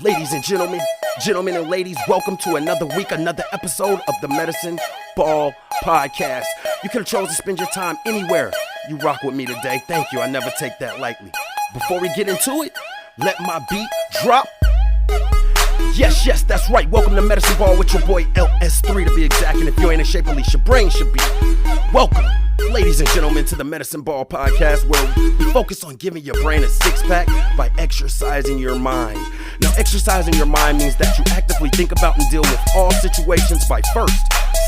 Ladies and gentlemen and ladies, welcome to another week, another episode of the Medicine Ball Podcast. You could have chosen to spend your time anywhere. You rock with me today. Thank you. I never take that lightly. Before we get into it, let my beat drop. Yes, that's right. Welcome to Medicine Ball with your boy LS3 to be exact. And if you ain't in shape, at least your brain should be. Welcome, ladies and gentlemen, to the Medicine Ball Podcast, where we focus on giving your brain a six-pack by exercising your mind. Now, exercising your mind means that you actively think about and deal with all situations by first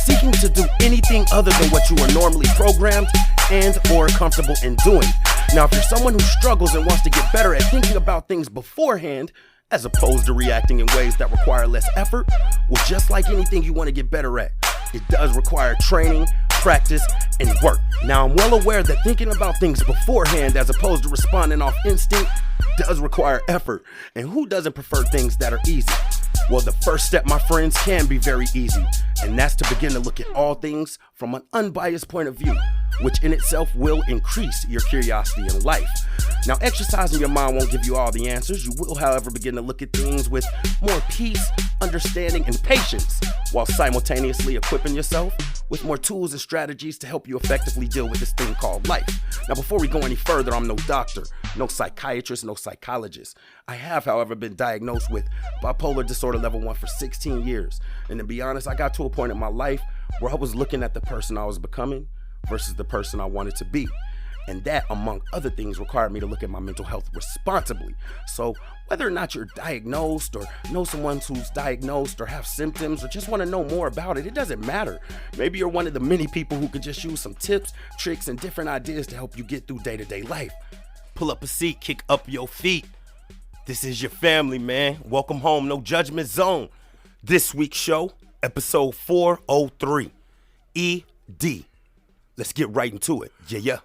seeking to do anything other than what you are normally programmed and or comfortable in doing. Now, if you're someone who struggles and wants to get better at thinking about things beforehand, as opposed to reacting in ways that require less effort, well, just like anything you want to get better at, it does require training, practice, and work. Now, I'm well aware that thinking about things beforehand as opposed to responding off instinct does require effort. And who doesn't prefer things that are easy? Well, the first step, my friends, can be very easy, and that's to begin to look at all things from an unbiased point of view, which in itself will increase your curiosity in life. Now, exercising your mind won't give you all the answers. You will, however, begin to look at things with more peace, understanding, and patience, while simultaneously equipping yourself with more tools and strategies to help you effectively deal with this thing called life. Now, before we go any further, I'm no doctor, no psychiatrist, no psychologist. I have, however, been diagnosed with bipolar disorder level 1 for 16 years. And to be honest, I got to a point in my life where I was looking at the person I was becoming versus the person I wanted to be. And that, among other things, required me to look at my mental health responsibly. So whether or not you're diagnosed or know someone who's diagnosed or have symptoms or just want to know more about it, it doesn't matter. Maybe you're one of the many people who could just use some tips, tricks, and different ideas to help you get through day-to-day life. Pull up a seat, kick up your feet. This is your family, man. Welcome home, no judgment zone. This week's show, episode 403, ED. Let's get right into it. Yeah.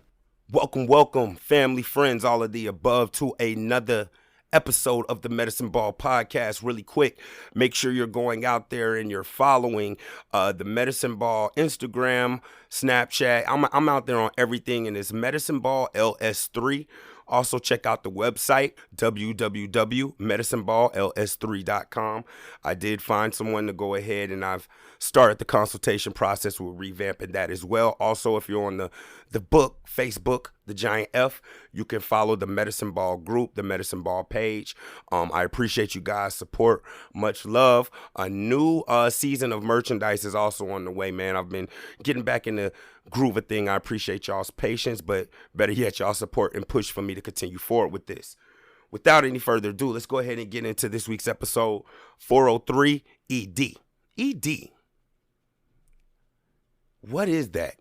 Welcome, family, friends, all of the above, to another episode of the Medicine Ball Podcast. Really quick, make sure you're going out there and you're following the Medicine Ball Instagram, Snapchat. I'm out there on everything, and it's Medicine Ball LS3. Also, check out the website, www.medicineballls3.com. I did find someone to go ahead, and I've started the consultation process with revamping that as well. Also, if you're on the book, Facebook, The Giant F, you can follow the Medicine Ball group, the Medicine Ball page. I appreciate you guys' support. Much love. A new season of merchandise is also on the way, man. I've been getting back in the groove of thing. I appreciate y'all's patience, but better yet, y'all support and push for me to continue forward with this. Without any further ado, let's go ahead and get into this week's episode 403, ED. ED. What is that?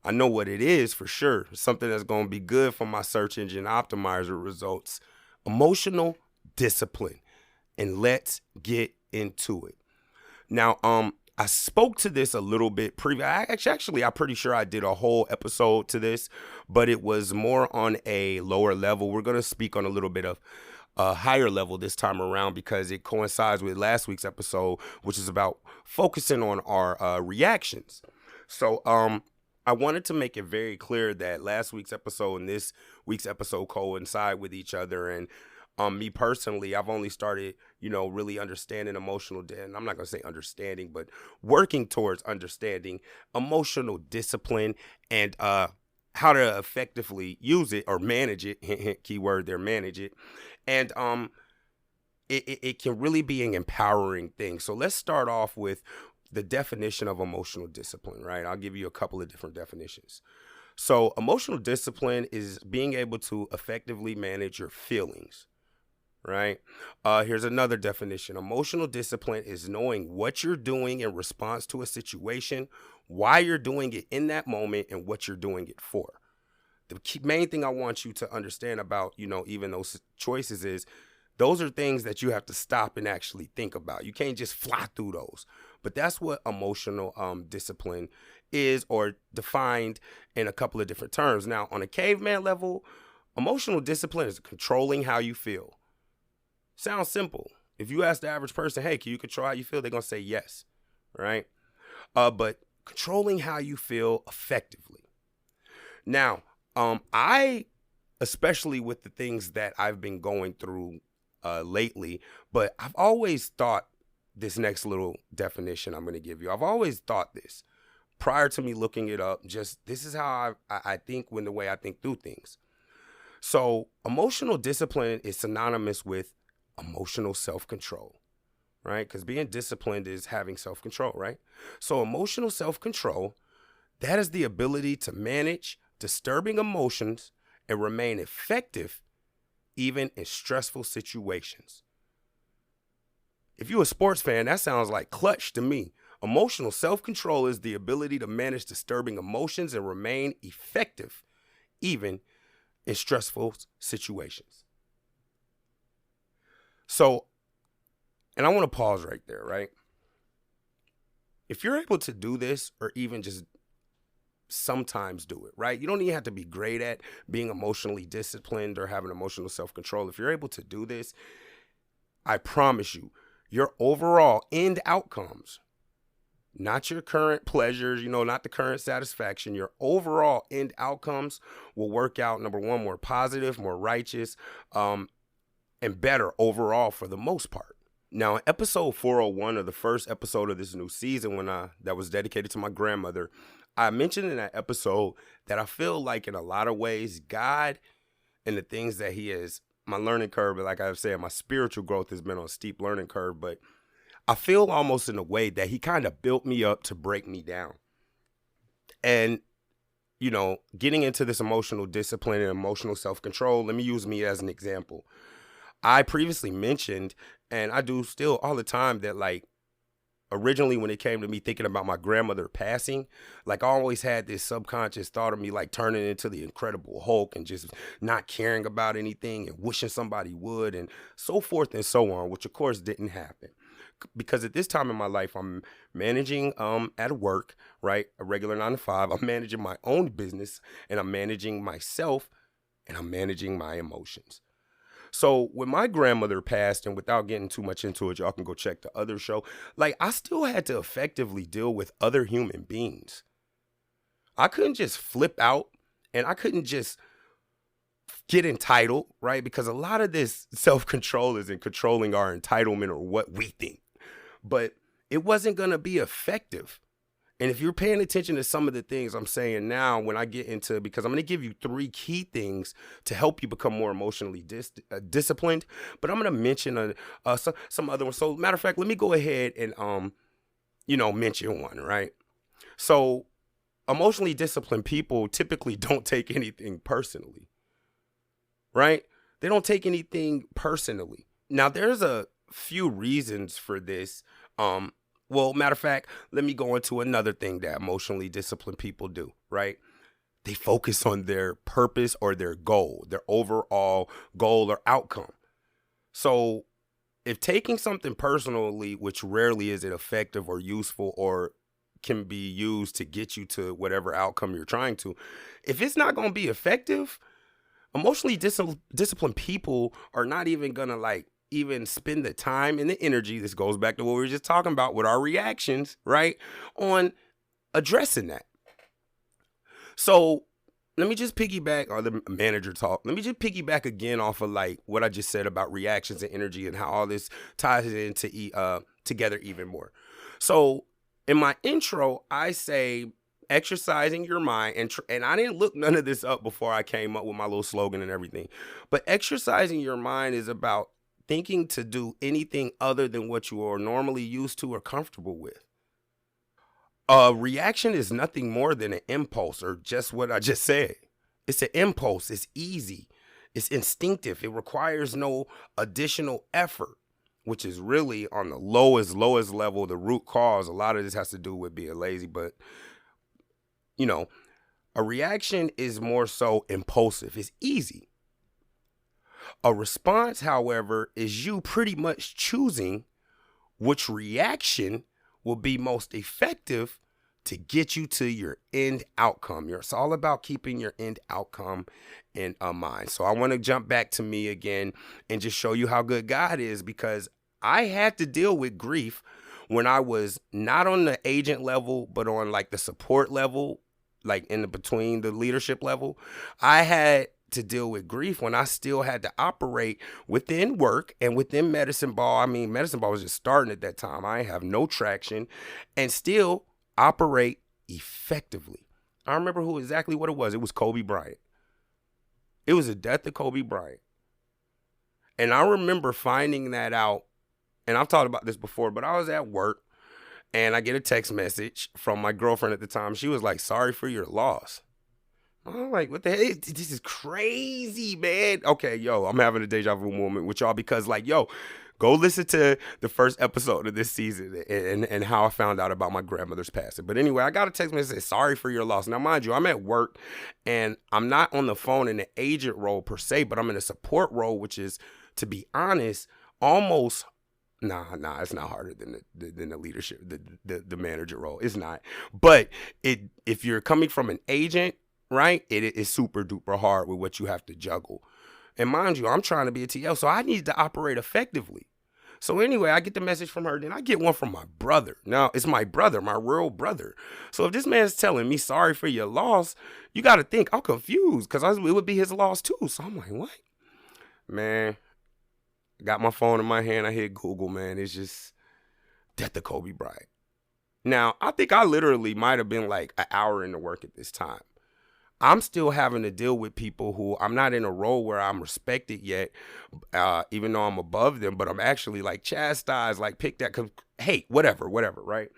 I know what it is for sure. Something that's going to be good for my search engine optimizer results. Emotional discipline. And let's get into it. Now, I spoke to this a little bit previous. I'm pretty sure I did a whole episode to this, but it was more on a lower level. We're going to speak on a little bit of a higher level this time around because it coincides with last week's episode, which is about focusing on our reactions. So, I wanted to make it very clear that last week's episode and this week's episode coincide with each other. And me personally, I've only started, really understanding emotional, and I'm not going to say understanding, but working towards understanding emotional discipline and how to effectively use it or manage it. Keyword there, manage it. And it can really be an empowering thing. So let's start off with the definition of emotional discipline, right? I'll give you a couple of different definitions. So emotional discipline is being able to effectively manage your feelings, right? Here's another definition. Emotional discipline is knowing what you're doing in response to a situation, why you're doing it in that moment, and what you're doing it for. The main thing I want you to understand about, even those choices is those are things that you have to stop and actually think about. You can't just fly through those. But that's what emotional discipline is, or defined in a couple of different terms. Now, on a caveman level, emotional discipline is controlling how you feel. Sounds simple. If you ask the average person, hey, can you control how you feel? They're going to say yes, right? But controlling how you feel effectively. Now, I, especially with the things that I've been going through lately, but I've always thought this next little definition I'm going to give you. I've always thought this prior to me looking it up. Just this is how I think when the way I think through things. So emotional discipline is synonymous with emotional self-control, right? Because being disciplined is having self-control, right? So emotional self-control, that is the ability to manage disturbing emotions and remain effective even in stressful situations. If you're a sports fan, that sounds like clutch to me. Emotional self-control is the ability to manage disturbing emotions and remain effective even in stressful situations. So, and I want to pause right there, right? If you're able to do this, or even just sometimes do it, right? You don't even have to be great at being emotionally disciplined or having emotional self-control. If you're able to do this, I promise you, your overall end outcomes, not your current pleasures, not the current satisfaction, your overall end outcomes will work out, number one, more positive, more righteous, and better overall for the most part. Now, in episode 401 of the first episode of this new season, that was dedicated to my grandmother, I mentioned in that episode that I feel like in a lot of ways, God and the things that he is, my learning curve, like I've said, my spiritual growth has been on a steep learning curve, but I feel almost in a way that he kind of built me up to break me down. And, getting into this emotional discipline and emotional self-control, let me use me as an example. I previously mentioned, and I do still all the time, that like originally when it came to me thinking about my grandmother passing, like I always had this subconscious thought of me like turning into the Incredible Hulk and just not caring about anything and wishing somebody would and so forth and so on, which of course didn't happen. Because at this time in my life, I'm managing at work, right? A regular 9 to 5. I'm managing my own business, and I'm managing myself, and I'm managing my emotions. So when my grandmother passed, and without getting too much into it, y'all can go check the other show, like I still had to effectively deal with other human beings. I couldn't just flip out, and I couldn't just get entitled, right? Because a lot of this self-control is in controlling our entitlement or what we think. But it wasn't going to be effective. And if you're paying attention to some of the things I'm saying now, when I get into, because I'm going to give you 3 key things to help you become more emotionally disciplined, but I'm going to mention some other ones. So matter of fact, let me go ahead and, mention one, right? So emotionally disciplined people typically don't take anything personally, right? They don't take anything personally. Now, there's a few reasons for this. Well, matter of fact, let me go into another thing that emotionally disciplined people do, right? They focus on their purpose or their goal, their overall goal or outcome. So if taking something personally, which rarely is it effective or useful or can be used to get you to whatever outcome you're trying to, if it's not going to be effective, emotionally disciplined people are not even going to even spend the time and the energy. This goes back to what we were just talking about with our reactions, right? On addressing that. So let me just piggyback on the manager talk. Let me just piggyback again off of what I just said about reactions and energy and how all this ties into together even more. So in my intro, I say exercising your mind, and I didn't look none of this up before I came up with my little slogan and everything. But exercising your mind is about thinking to do anything other than what you are normally used to or comfortable with. A reaction is nothing more than an impulse, or just what I just said. It's an impulse. It's easy. It's instinctive. It requires no additional effort, which is really on the lowest level, the root cause. A lot of this has to do with being lazy, but a reaction is more so impulsive. It's easy. A response, however, is you pretty much choosing which reaction will be most effective to get you to your end outcome. It's all about keeping your end outcome in mind. So I want to jump back to me again and just show you how good God is, because I had to deal with grief when I was not on the agent level, but on the support level, in between the leadership level. I had to deal with grief when I still had to operate within work and within medicine ball. I mean, medicine ball was just starting at that time. I have no traction and still operate effectively. I remember exactly what it was. It was Kobe Bryant. It was the death of Kobe Bryant. And I remember finding that out, and I've talked about this before, but I was at work and I get a text message from my girlfriend at the time. She was like, "Sorry for your loss." I'm like, what the hell? This is crazy, man. Okay, yo, I'm having a deja vu moment with y'all because, like, yo, go listen to the first episode of this season and how I found out about my grandmother's passing. But anyway, I got a text message that said, "Sorry for your loss." Now, mind you, I'm at work and I'm not on the phone in the agent role per se, but I'm in a support role, which is, to be honest, almost it's not harder than the leadership, the manager role. It's not. But if you're coming from an agent, right, it is super duper hard with what you have to juggle. And mind you, I'm trying to be a TL, so I need to operate effectively. So anyway, I get the message from her, then I get one from my brother. Now, it's my brother, my real brother. So if this man's telling me sorry for your loss, you got to think I'm confused because it would be his loss too. So I'm like, what? Man, got my phone in my hand. I hit Google, man. It's just death of Kobe Bryant. Now, I think I literally might have been like an hour into work at this time. I'm still having to deal with people who I'm not in a role where I'm respected yet, even though I'm above them, but I'm actually like chastised, like picked at, hey, whatever, right?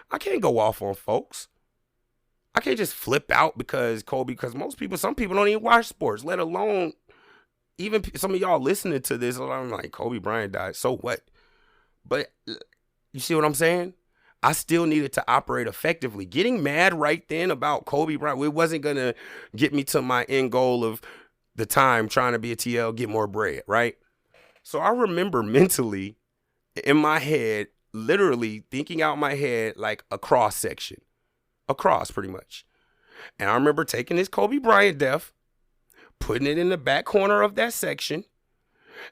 I can't go off on folks. I can't just flip out because some people don't even watch sports, let alone even some of y'all listening to this. I'm like, Kobe Bryant died, so what? But you see what I'm saying? I still needed to operate effectively. Getting mad right then about Kobe Bryant, it wasn't going to get me to my end goal of the time trying to be a TL, get more bread, right? So I remember mentally in my head, literally thinking out my head like a cross section, pretty much. And I remember taking this Kobe Bryant death, putting it in the back corner of that section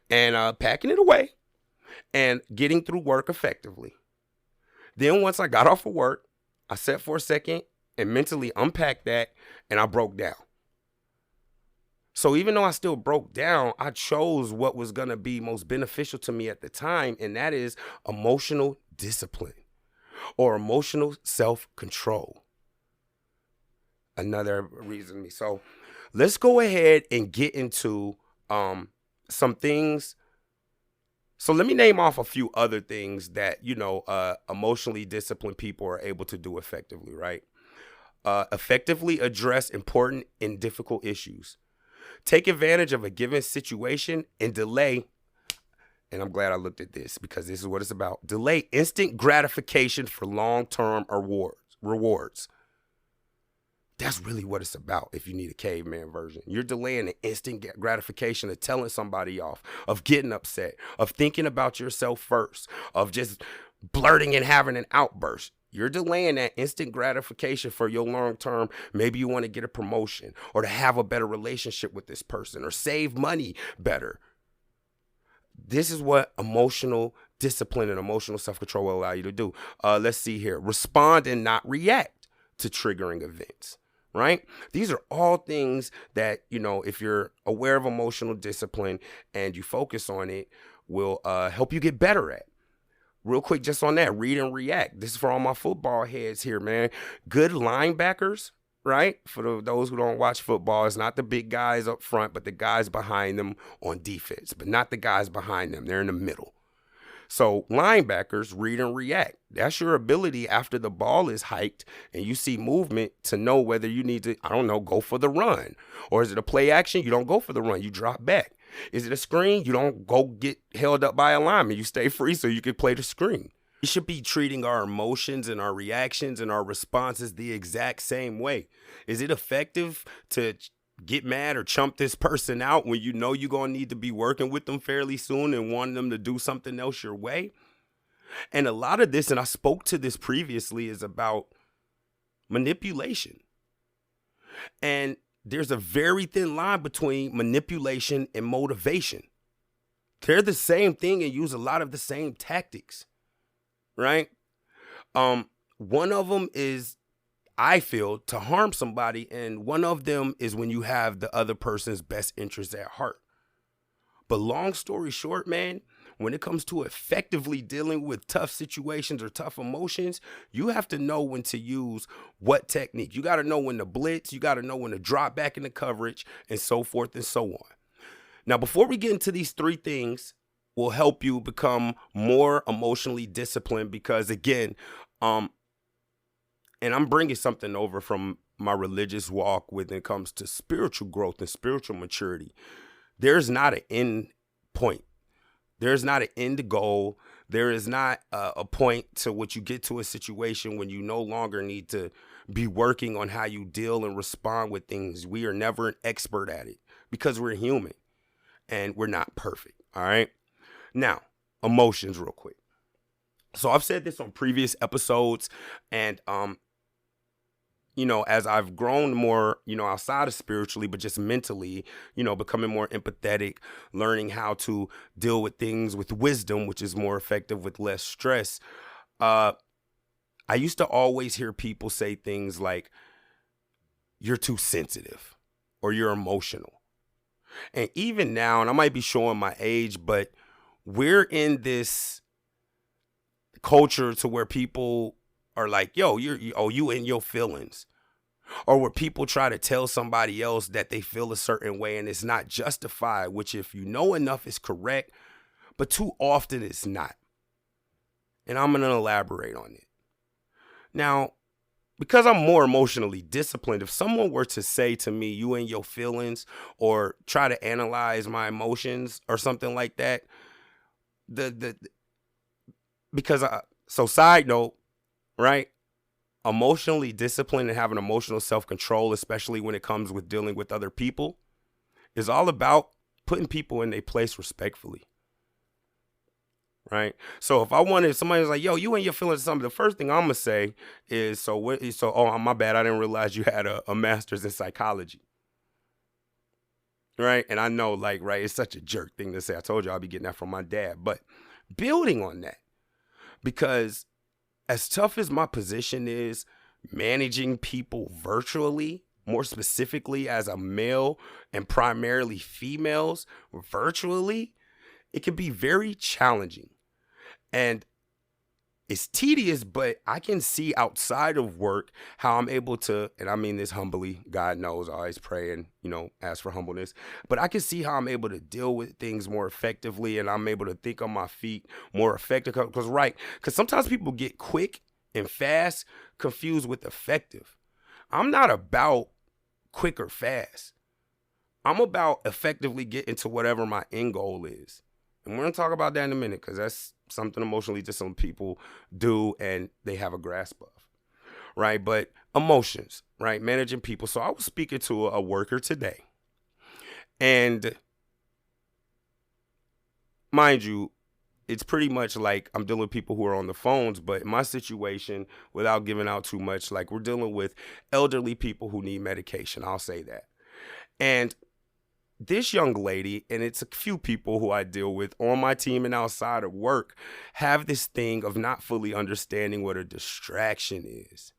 and packing it away and getting through work effectively. Then once I got off of work, I sat for a second and mentally unpacked that, and I broke down. So even though I still broke down, I chose what was going to be most beneficial to me at the time, and that is emotional discipline or emotional self-control. Another reason. So let's go ahead and get into some things. So let me name off a few other things that, emotionally disciplined people are able to do effectively, right? Effectively address important and difficult issues. Take advantage of a given situation and delay, and I'm glad I looked at this because this is what it's about. Delay instant gratification for long-term rewards. That's really what it's about if you need a caveman version. You're delaying the instant gratification of telling somebody off, of getting upset, of thinking about yourself first, of just blurting and having an outburst. You're delaying that instant gratification for your long term. Maybe you want to get a promotion or to have a better relationship with this person or save money better. This is what emotional discipline and emotional self-control will allow you to do. Let's see here. Respond and not react to triggering events. Right? These are all things that, if you're aware of emotional discipline and you focus on it, will help you get better at. Real quick, just on that, read and react. This is for all my football heads here, man. Good linebackers, right? For those who don't watch football, it's not the big guys up front, but the guys behind them on defense, but not the guys behind them. They're in the middle. So linebackers read and react. That's your ability after the ball is hiked and you see movement to know whether you need to, go for the run. Or is it a play action? You don't go for the run. You drop back. Is it a screen? You don't go get held up by a lineman. You stay free so you can play the screen. We should be treating our emotions and our reactions and our responses the exact same way. Is it effective to get mad or chump this person out when you know you're going to need to be working with them fairly soon and wanting them to do something else your way? And a lot of this, and I spoke to this previously, is about manipulation. And there's a very thin line between manipulation and motivation. They're the same thing and use a lot of the same tactics, right? One of them is I feel, to harm somebody. And one of them is when you have the other person's best interests at heart. But long story short, man, when it comes to effectively dealing with tough situations or tough emotions, you have to know when to use what technique. You got to know when to blitz. You got to know when to drop back into coverage, and so forth and so on. Now, before we get into these three things, will help you become more emotionally disciplined, because again, and I'm bringing something over from my religious walk when it comes to spiritual growth and spiritual maturity. There's not an end point. There's not an end goal. There is not a point to which you get to a situation when you no longer need to be working on how you deal and respond with things. We are never an expert at it because we're human and we're not perfect. All right. Now, emotions real quick. So I've said this on previous episodes, and as I've grown more, outside of spiritually, but just mentally, becoming more empathetic, learning how to deal with things with wisdom, which is more effective with less stress. I used to always hear people say things like, you're too sensitive or you're emotional. And even now, and I might be showing my age, but we're in this culture to where people are like, yo, you in your feelings. Or where people try to tell somebody else that they feel a certain way and it's not justified, which if you know enough is correct, but too often it's not. And I'm going to elaborate on it. Now, because I'm more emotionally disciplined, if someone were to say to me, you in your feelings, or try to analyze my emotions or something like that, so side note, right? Emotionally disciplined and having emotional self-control, especially when it comes with dealing with other people, is all about putting people in their place respectfully. Right? So if I wanted, somebody's like, yo, you in your feelings something, the first thing I'm going to say is, oh, my bad, I didn't realize you had a master's in psychology. Right? And I know, right, it's such a jerk thing to say. I told you I'll be getting that from my dad. But building on that, because as tough as my position is, managing people virtually, more specifically as a male and primarily females virtually, it can be very challenging. And it's tedious, but I can see outside of work how I'm able to, and I mean this humbly, God knows I always pray and, ask for humbleness, but I can see how I'm able to deal with things more effectively, and I'm able to think on my feet more effective. Because sometimes people get quick and fast confused with effective. I'm not about quick or fast. I'm about effectively getting to whatever my end goal is. And we're going to talk about that in a minute, because that's something emotionally disciplined people do and they have a grasp of, right? But emotions, right? Managing people. So I was speaking to a worker today, and mind you, it's pretty much like I'm dealing with people who are on the phones, but in my situation, without giving out too much, we're dealing with elderly people who need medication. I'll say that. And this young lady, and it's a few people who I deal with on my team and outside of work, have this thing of not fully understanding what a distraction is.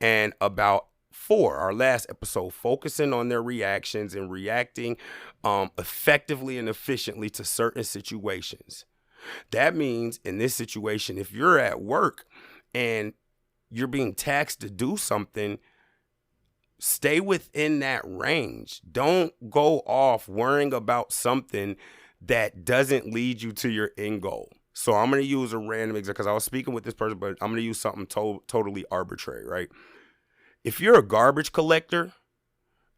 And about our last episode, focusing on their reactions and reacting effectively and efficiently to certain situations. That means in this situation, if you're at work and you're being taxed to do something, stay within that range. Don't go off worrying about something that doesn't lead you to your end goal. So I'm going to use a random example, because I was speaking with this person, but I'm going to use something totally arbitrary, right? If you're a garbage collector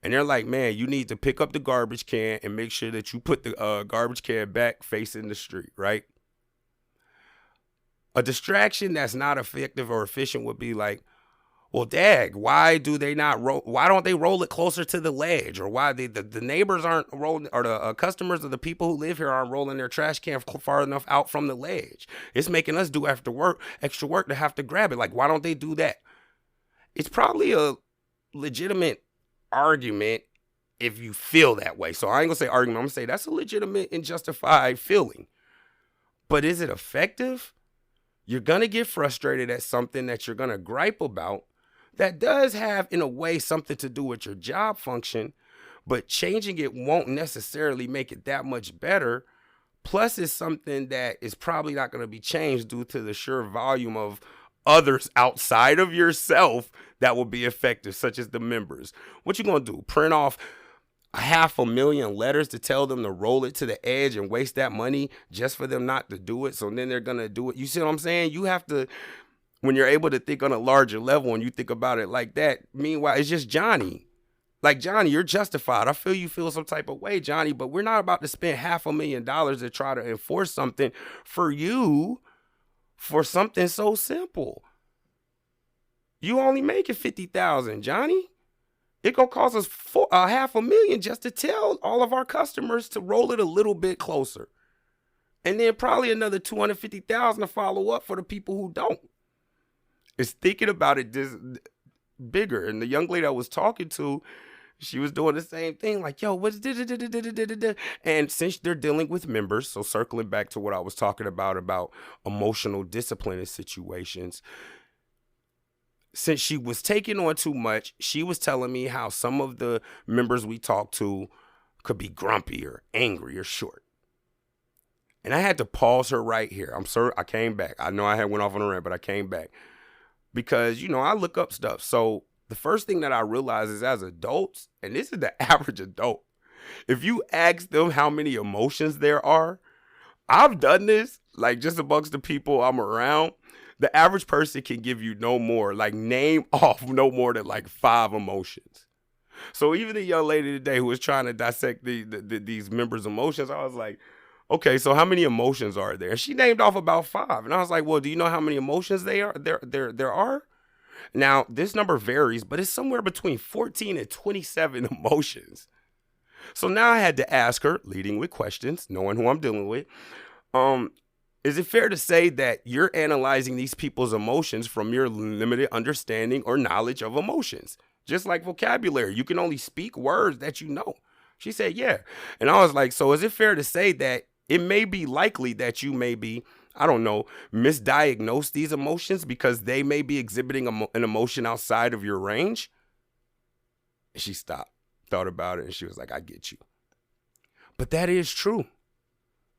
and they're like, man, you need to pick up the garbage can and make sure that you put the garbage can back facing the street, right? A distraction that's not effective or efficient would be like, well, dag, why don't they roll it closer to the ledge? Or why the neighbors aren't rolling, or the customers or the people who live here aren't rolling their trash can far enough out from the ledge? It's making us do extra work to have to grab it. Why don't they do that? It's probably a legitimate argument if you feel that way. So I ain't gonna say argument, I'm gonna say that's a legitimate and justified feeling. But is it effective? You're gonna get frustrated at something that you're gonna gripe about. that does have, in a way, something to do with your job function, but changing it won't necessarily make it that much better. Plus, it's something that is probably not going to be changed due to the sheer volume of others outside of yourself that will be effective, such as the members. What you going to do? Print off 500,000 letters to tell them to roll it to the edge and waste that money just for them not to do it? So then they're going to do it. You see what I'm saying? You have to, when you're able to think on a larger level and you think about it like that, meanwhile, it's just Johnny. Like, Johnny, you're justified. I feel you feel some type of way, Johnny, but we're not about to spend $500,000 to try to enforce something for you for something so simple. You only making 50,000, Johnny. It gonna cost us $500,000 just to tell all of our customers to roll it a little bit closer, and then probably another $250,000 to follow up for the people who don't. It's thinking about it this bigger. And the young lady I was talking to, she was doing the same thing, like, yo, what's and since they're dealing with members, so circling back to what I was talking about emotional discipline in situations, since she was taking on too much, she was telling me how some of the members we talked to could be grumpy or angry or short. And I had to pause her right here. I'm sorry, I came back. I know I had went off on a rant, but I came back because, you know, I look up stuff. So the first thing that I realized is, as adults, and this is the average adult, if you ask them how many emotions there are, I've done this, like, just amongst the people I'm around, the average person can give you no more, like, name off no more than like 5 emotions. So even the young lady today who was trying to dissect these members' emotions, I was like, okay, so how many emotions are there? She named off about 5. And I was like, well, do you know how many emotions there are? Now, this number varies, but it's somewhere between 14 and 27 emotions. So now I had to ask her, leading with questions, knowing who I'm dealing with, is it fair to say that you're analyzing these people's emotions from your limited understanding or knowledge of emotions? Just like vocabulary, you can only speak words that you know. She said, yeah. And I was like, so is it fair to say that it may be likely that you may be, I don't know, misdiagnose these emotions because they may be exhibiting an emotion outside of your range? And she stopped, thought about it, and she was like, I get you. But that is true.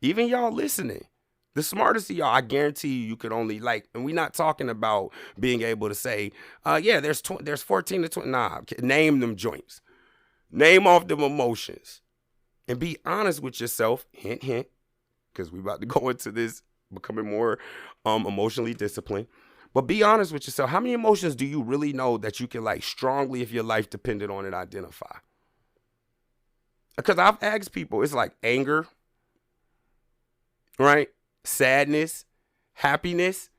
Even y'all listening, the smartest of y'all, I guarantee you could only, like, and we're not talking about being able to say, yeah, there's 14 to 20. Nah, name them joints. Name off them emotions. And be honest with yourself, hint, hint, because we're about to go into this becoming more emotionally disciplined. But be honest with yourself. How many emotions do you really know that you can, like, strongly, if your life depended on it, identify? Because I've asked people, it's like anger, right? Sadness, happiness.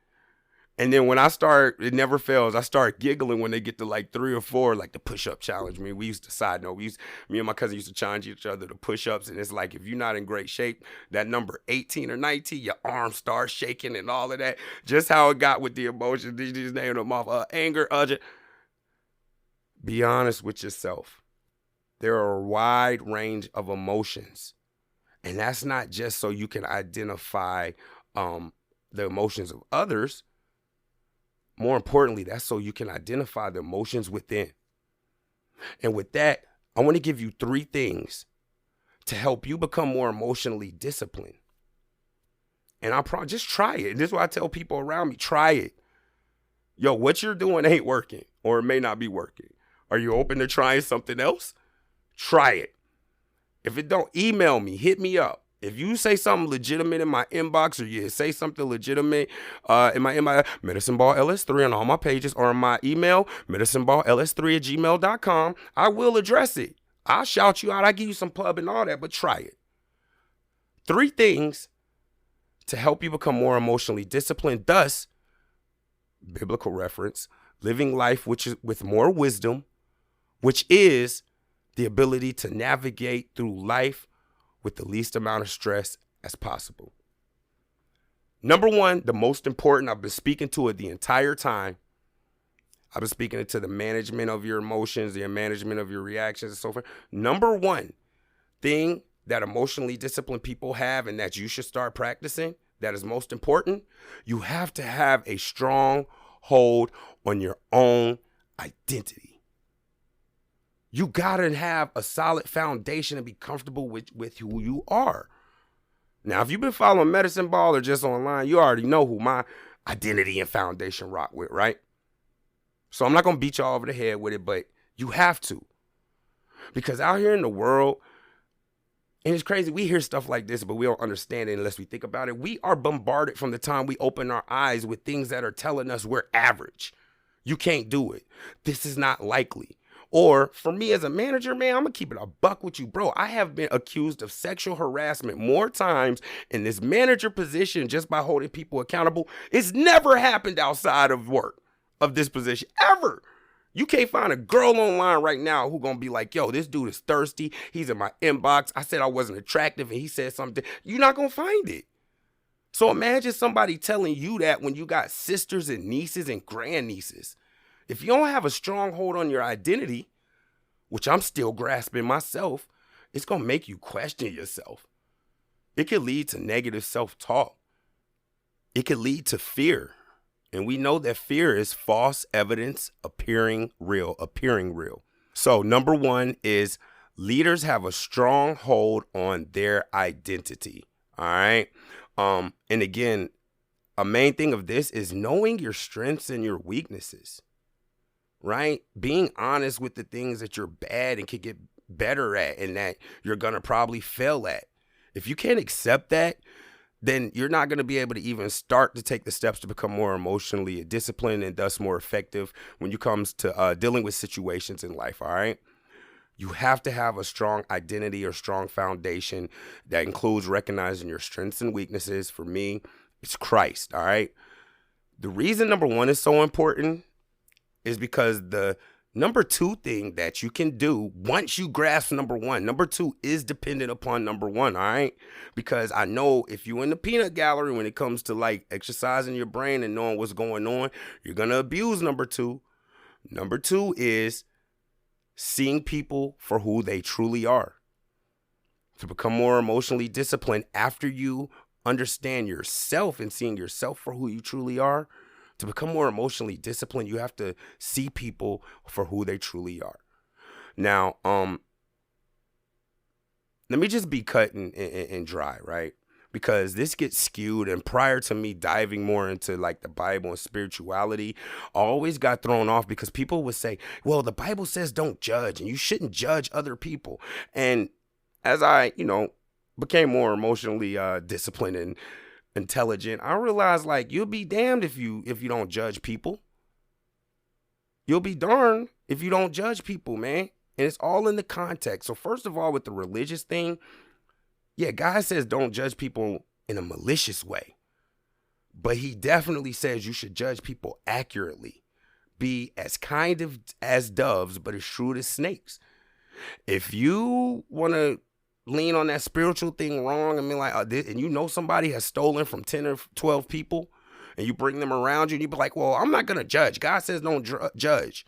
And then when I start, it never fails, I start giggling when they get to like 3 or 4, like the push-up challenge. I mean, we used to, side note, me and my cousin used to challenge each other to push-ups. And it's like, if you're not in great shape, that number 18 or 19, your arms start shaking and all of that. Just how it got with the emotions. These just named them off. Anger, Be honest with yourself. There are a wide range of emotions. And that's not just so you can identify the emotions of others. More importantly, that's so you can identify the emotions within. And with that, I want to give you 3 things to help you become more emotionally disciplined. And just try it. And this is why I tell people around me, try it. Yo, what you're doing ain't working, or it may not be working. Are you open to trying something else? Try it. If it don't, email me, hit me up. If you say something legitimate in my inbox, or you say something legitimate in my MedicineBallLS3 on all my pages, or in my email, medicineballls3@gmail.com, I will address it. I'll shout you out. I'll give you some pub and all that, but try it. 3 things to help you become more emotionally disciplined, thus, biblical reference, living life with more wisdom, which is the ability to navigate through life with the least amount of stress as possible. Number 1, the most important, I've been speaking to it the entire time. I've been speaking to the management of your emotions, the management of your reactions, and so forth. Number 1 thing that emotionally disciplined people have, and that you should start practicing, that is most important, you have to have a strong hold on your own identity. You gotta have a solid foundation and be comfortable with who you are. Now, if you've been following Medicine Ball or just online, you already know who my identity and foundation rock with, right? So I'm not gonna beat y'all over the head with it, but you have to. Because out here in the world, and it's crazy, we hear stuff like this, but we don't understand it unless we think about it. We are bombarded from the time we open our eyes with things that are telling us we're average. You can't do it. This is not likely. Or for me as a manager, man, I'm gonna keep it a buck with you, bro. I have been accused of sexual harassment more times in this manager position just by holding people accountable. It's never happened outside of work of this position, ever. You can't find a girl online right now who gonna be like, yo, this dude is thirsty. He's in my inbox. I said I wasn't attractive and he said something. You're not gonna find it. So imagine somebody telling you that when you got sisters and nieces and grandnieces. If you don't have a strong hold on your identity, which I'm still grasping myself, it's going to make you question yourself. It could lead to negative self-talk. It could lead to fear. And we know that fear is false evidence appearing real. So number one is leaders have a strong hold on their identity. All right. And again, a main thing of this is knowing your strengths and your weaknesses. Right? Being honest with the things that you're bad and can get better at and that you're going to probably fail at. If you can't accept that, then you're not going to be able to even start to take the steps to become more emotionally disciplined and thus more effective when it comes to dealing with situations in life. All right. You have to have a strong identity or strong foundation that includes recognizing your strengths and weaknesses. For me, it's Christ. All right. The reason number one is so important is because the number two thing that you can do once you grasp number one, number two is dependent upon number one, all right? Because I know if you're in the peanut gallery when it comes to like exercising your brain and knowing what's going on, you're going to abuse number two. Number two is seeing people for who they truly are. To become more emotionally disciplined after you understand yourself and seeing yourself for who you truly are, to become more emotionally disciplined, you have to see people for who they truly are. Now, let me just be cut and dry, right? Because this gets skewed, and prior to me diving more into like the Bible and spirituality, I always got thrown off because people would say, well, the Bible says don't judge and you shouldn't judge other people. And as I, became more emotionally disciplined and intelligent, I realized like you'll be damned if you don't judge people. You'll be darned if you don't judge people, man. And it's all in the context. So first of all, with the religious thing, yeah, God says don't judge people in a malicious way. But he definitely says you should judge people accurately. Be as kind of as doves, but as shrewd as snakes. If you want to lean on that spiritual thing wrong and be like, and somebody has stolen from 10 or 12 people and you bring them around you and you be like, well, I'm not going to judge. God says don't judge.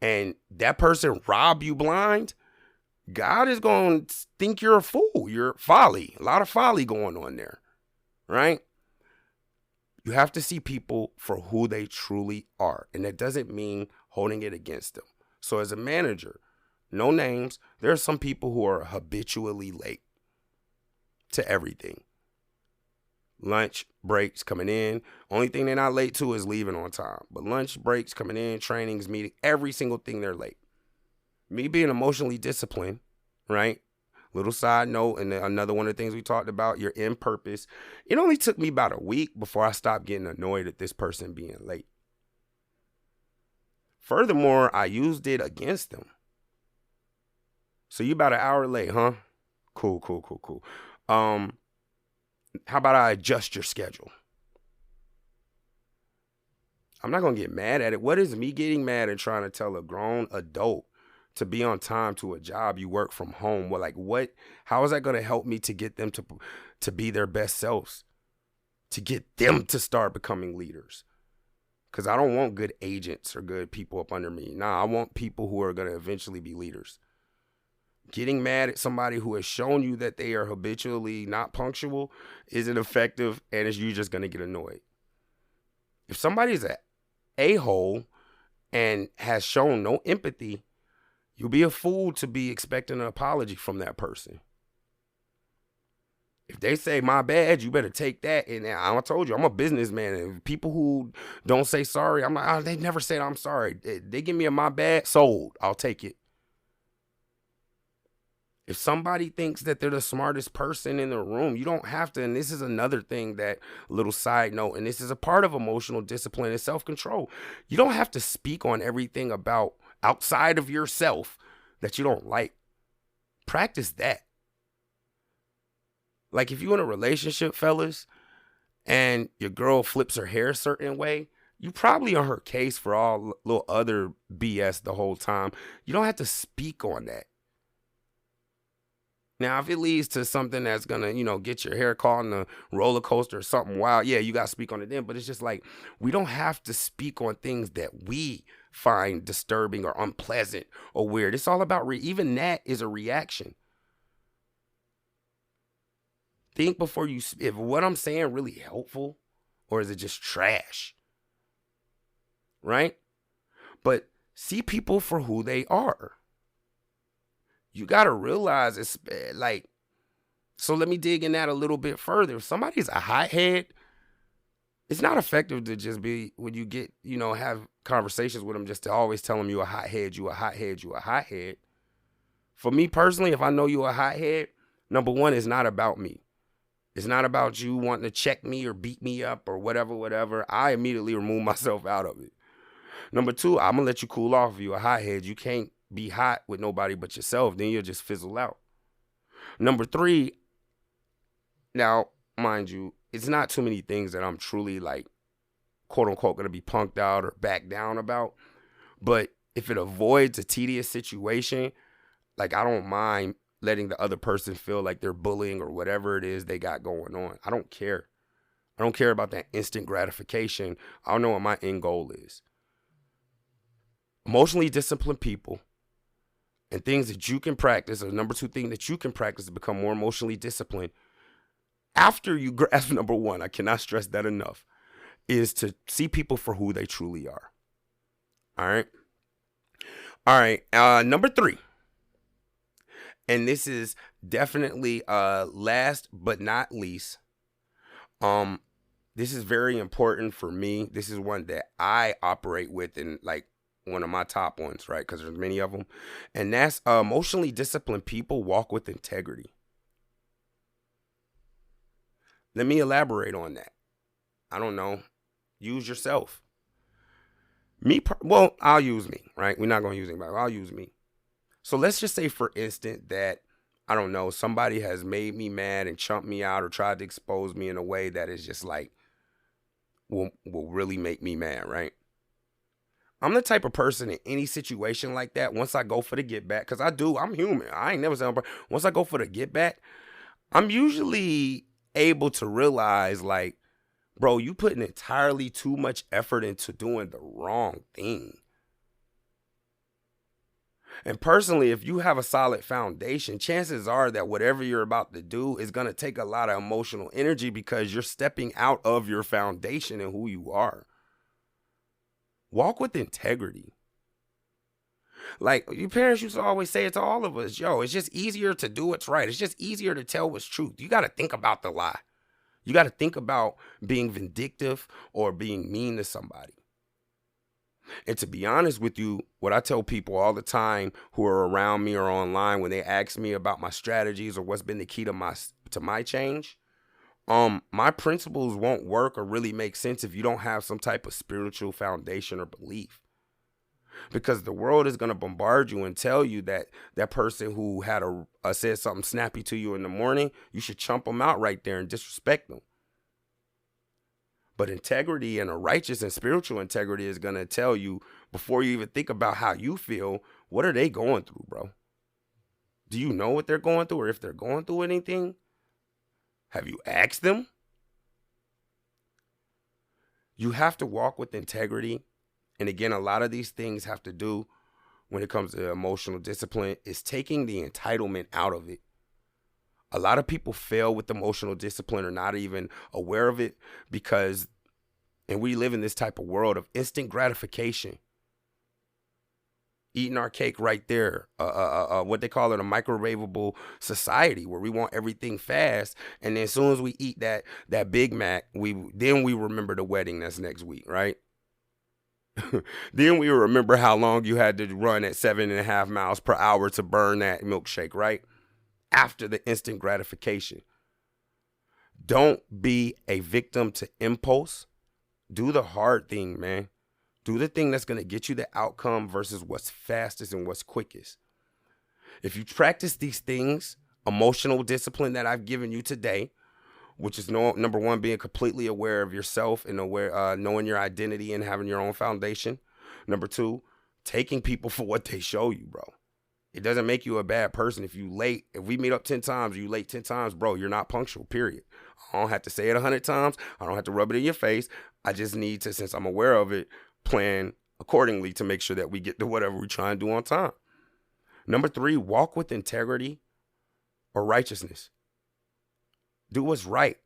And that person rob you blind. God is going to think you're a fool. You're folly. A lot of folly going on there, right? You have to see people for who they truly are. And that doesn't mean holding it against them. So as a manager, no names, there are some people who are habitually late to everything. Lunch, breaks, coming in. Only thing they're not late to is leaving on time. But lunch, breaks, coming in, trainings, meeting, every single thing they're late. Me being emotionally disciplined, right? Little side note, and another one of the things we talked about, your in purpose. It only took me about a week before I stopped getting annoyed at this person being late. Furthermore, I used it against them. So you about an hour late, huh? Cool. How about I adjust your schedule? I'm not going to get mad at it. What is me getting mad and trying to tell a grown adult to be on time to a job you work from home? How is that going to help me to get them to be their best selves? To get them to start becoming leaders? Because I don't want good agents or good people up under me. Nah, I want people who are going to eventually be leaders. Getting mad at somebody who has shown you that they are habitually not punctual isn't effective, and you're just going to get annoyed. If somebody's an a-hole and has shown no empathy, you'll be a fool to be expecting an apology from that person. If they say my bad, you better take that. And I told you, I'm a businessman. And people who don't say sorry, I'm like, oh, they never said I'm sorry. They give me a my bad, sold. I'll take it. If somebody thinks that they're the smartest person in the room, you don't have to. And this is another thing, that little side note, and this is a part of emotional discipline and self-control. You don't have to speak on everything about outside of yourself that you don't like. Practice that. Like if you're in a relationship, fellas, and your girl flips her hair a certain way, you probably on her case for all little other BS the whole time. You don't have to speak on that. Now, if it leads to something that's going to, get your hair caught in a roller coaster or something wild, yeah, you got to speak on it then. But it's just like, we don't have to speak on things that we find disturbing or unpleasant or weird. It's all about, even that is a reaction. Think before you, if what I'm saying really helpful, or is it just trash? Right? But see people for who they are. You got to realize it's like, so let me dig in that a little bit further. If somebody's a hothead, it's not effective to just be, when you get, have conversations with them, just to always tell them you a hothead, you a hothead, you a hothead. For me personally, if I know you a hothead, number one, it's not about me. It's not about you wanting to check me or beat me up or whatever. I immediately remove myself out of it. Number two, I'm going to let you cool off if you a hothead. You can't be hot with nobody but yourself. Then you'll just fizzle out. Number three, now, mind you, it's not too many things that I'm truly like, quote unquote, going to be punked out or back down about. But if it avoids a tedious situation, like I don't mind letting the other person feel like they're bullying or whatever it is they got going on. I don't care. I don't care about that instant gratification. I don't know what my end goal is. Emotionally disciplined people and things that you can practice, or the number two thing that you can practice to become more emotionally disciplined, after you grasp number one, I cannot stress that enough, is to see people for who they truly are. All right. All right. Number three. And this is definitely last but not least. This is very important for me. This is one that I operate with in like one of my top ones, right? Because there's many of them. And that's emotionally disciplined people walk with integrity. Let me elaborate on that. I don't know. Use yourself. I'll use me, right? We're not going to use anybody. I'll use me. So let's just say, for instance, that, I don't know, somebody has made me mad and chumped me out or tried to expose me in a way that is just like, will really make me mad, right? I'm the type of person in any situation like that, once I go for the get back, because I'm human. I ain't never said, once I go for the get back, I'm usually able to realize like, bro, you putting entirely too much effort into doing the wrong thing. And personally, if you have a solid foundation, chances are that whatever you're about to do is going to take a lot of emotional energy because you're stepping out of your foundation and who you are. Walk with integrity. Like your parents used to always say it to all of us, yo, it's just easier to do what's right. It's just easier to tell what's truth. You got to think about the lie. You got to think about being vindictive or being mean to somebody. And to be honest with you, what I tell people all the time who are around me or online when they ask me about my strategies or what's been the key to my change, my principles won't work or really make sense if you don't have some type of spiritual foundation or belief. Because the world is going to bombard you and tell you that that person who had said something snappy to you in the morning, you should chump them out right there and disrespect them. But integrity and a righteous and spiritual integrity is going to tell you, before you even think about how you feel, what are they going through, bro? Do you know what they're going through, or if they're going through anything? Have you asked them? You have to walk with integrity. And again, a lot of these things have to do, when it comes to emotional discipline, is taking the entitlement out of it. A lot of people fail with emotional discipline or not even aware of it because, and we live in this type of world of instant gratification. eating our cake right there. What they call it, a microwavable society where we want everything fast. And then as soon as we eat that Big Mac, we remember the wedding that's next week, right? Then we remember how long you had to run at 7.5 miles per hour to burn that milkshake, right? After the instant gratification. Don't be a victim to impulse. Do the hard thing, man. Do the thing that's going to get you the outcome versus what's fastest and what's quickest. If you practice these things, emotional discipline that I've given you today, which is number one, being completely aware of yourself and knowing your identity and having your own foundation. Number two, taking people for what they show you, bro. It doesn't make you a bad person. If you late, if we meet up 10 times, you late 10 times, bro, you're not punctual, period. I don't have to say it 100 times. I don't have to rub it in your face. I just need to, since I'm aware of it, plan accordingly to make sure that we get to whatever we try and do on time. Number three, walk with integrity or righteousness. Do what's right.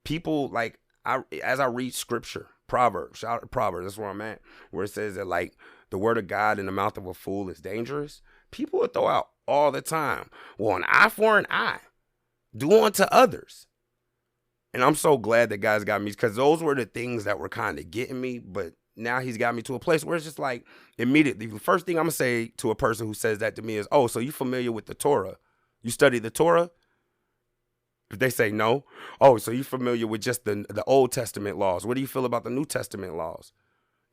People, like, as I read scripture, Proverbs, shout out to Proverbs, that's where I'm at, where it says that, like, the word of God in the mouth of a fool is dangerous. People will throw out all the time, well, an eye for an eye. Do unto others. And I'm so glad that God's got me, because those were the things that were kind of getting me, but now he's got me to a place where it's just like, immediately, the first thing I'm going to say to a person who says that to me is, oh, so you familiar with the Torah? You study the Torah? If they say no, oh, so you familiar with just the Old Testament laws? What do you feel about the New Testament laws?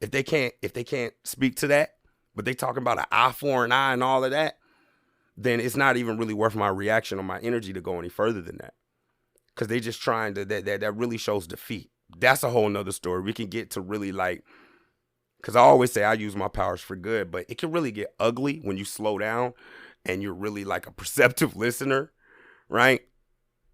If they can't speak to that, but they talking about an eye for an eye and all of that, then it's not even really worth my reaction or my energy to go any further than that. Because they just trying to, that really shows defeat. That's a whole nother story. We can get to really, like, because I always say I use my powers for good, but it can really get ugly when you slow down and you're really like a perceptive listener, right?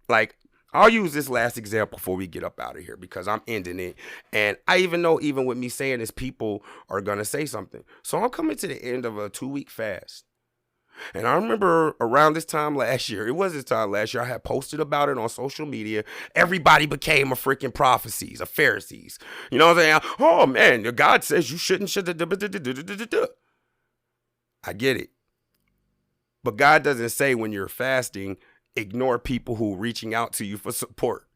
Like, I'll use this last example before we get up out of here, because I'm ending it. And I even know, even with me saying this, people are going to say something. So I'm coming to the end of a 2-week fast. And I remember around this time last year, it was this time last year, I had posted about it on social media. Everybody became a freaking prophecies, a Pharisees. You know what I'm saying? Oh, man, God says you shouldn't. I get it. But God doesn't say when you're fasting, ignore people who are reaching out to you for support.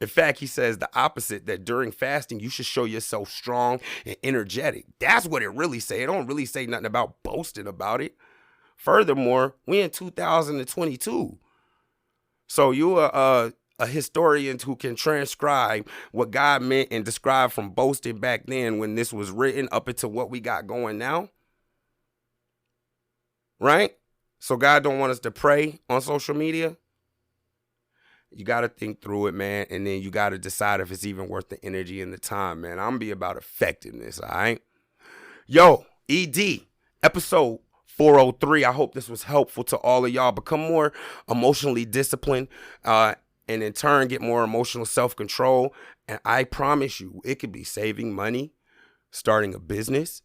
In fact, he says the opposite, that during fasting, you should show yourself strong and energetic. That's what it really say. It don't really say nothing about boasting about it. Furthermore, we in 2022. So you are a historian who can transcribe what God meant and describe from boasting back then when this was written up into what we got going now. Right? So God don't want us to pray on social media. You got to think through it, man. And then you got to decide if it's even worth the energy and the time, man. I'm going to be about effectiveness, all right? Yo, ED, episode 403. I hope this was helpful to all of y'all. Become more emotionally disciplined and in turn get more emotional self-control. And I promise you, it could be saving money, starting a business,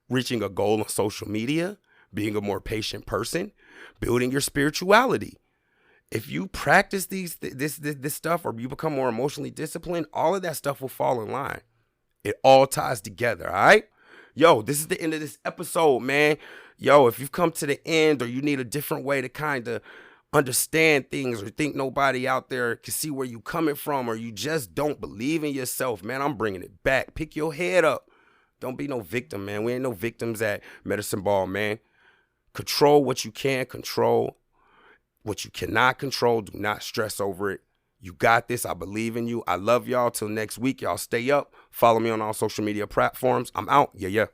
reaching a goal on social media, being a more patient person, building your spirituality. If you practice this stuff, or you become more emotionally disciplined, all of that stuff will fall in line. It all ties together, all right? Yo, this is the end of this episode, man. Yo, if you've come to the end, or you need a different way to kind of understand things, or think nobody out there can see where you coming from, or you just don't believe in yourself, man, I'm bringing it back. Pick your head up. Don't be no victim, man. We ain't no victims at Medicine Ball, man. Control what you can control. What you cannot control, do not stress over it. You got this. I believe in you. I love y'all. Till next week, y'all stay up. Follow me on all social media platforms. I'm out. Yeah.